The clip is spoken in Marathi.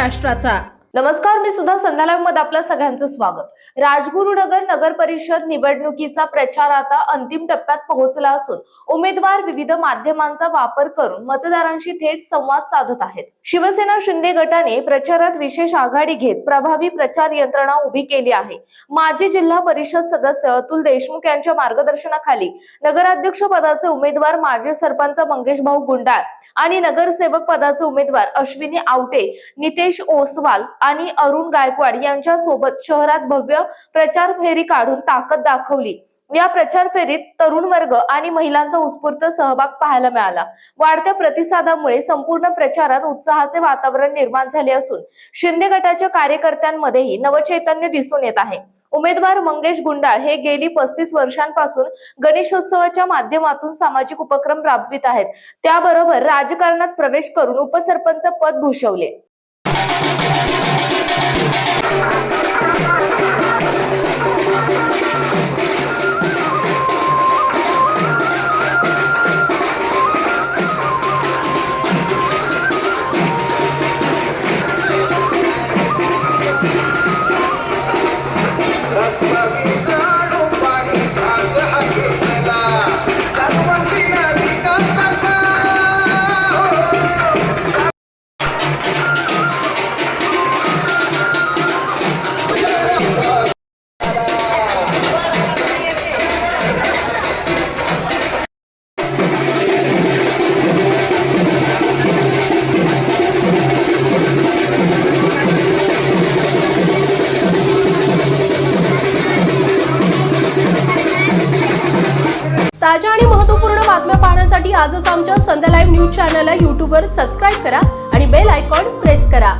महाराष्ट्राचा। नमस्कार, मी सुद्धा संध्या लाईव्ह मध्ये आपल्या सगळ्यांचं स्वागत। राजगुरुनगर नगर परिषद निवडणुकीचा प्रचार आता अंतिम टप्प्यात पोहोचला असून उमेदवार विविध माध्यमांचा वापर करून मतदारांशी थेट संवाद साधत आहेत। शिवसेना शिंदे गटाने प्रचारात विशेष आघाडी घेत प्रभावी प्रचार यंत्रणा उभी केली आहे। माजी जिल्हा परिषद सदस्य अतुल देशमुख यांच्या मार्गदर्शनाखाली नगराध्यक्ष पदाचे उमेदवार माजी सरपंच मंगेश भाऊ गुंडाळ आणि नगरसेवक पदाचे उमेदवार अश्विनी आवटे, नितेश ओसवाल आणि अरुण गायकवाड यांच्या सोबत शहरात भव्य प्रचार फेरी काढून ताकद दाखवली। या प्रचार फेरीत तरुण वर्ग आणि महिलांचा उत्स्फूर्त सहभाग पाहायला मिळाला। वाढत्या प्रतिसादामुळे संपूर्ण प्रचारात उत्साहाचे वातावरण निर्माण झाले असून शिंदे गटाच्या कार्यकर्त्यांमध्येही नवचैतन्य दिसून येत आहे। उमेदवार मंगेश गुंडाळ हे गेली 35 वर्षांपासून गणेशोत्सवाच्या माध्यमातून सामाजिक उपक्रम राबवित आहेत। त्याबरोबर राजकारणात प्रवेश करून उपसरपंच पद भूषवले। ताज्या आणि महत्त्वपूर्ण बातम्या पाहण्यासाठी आजच आमच्या संध्या लाईव्ह न्यूज चॅनलला YouTube वर सबस्क्राइब करा आणि बेल आयकॉन प्रेस करा।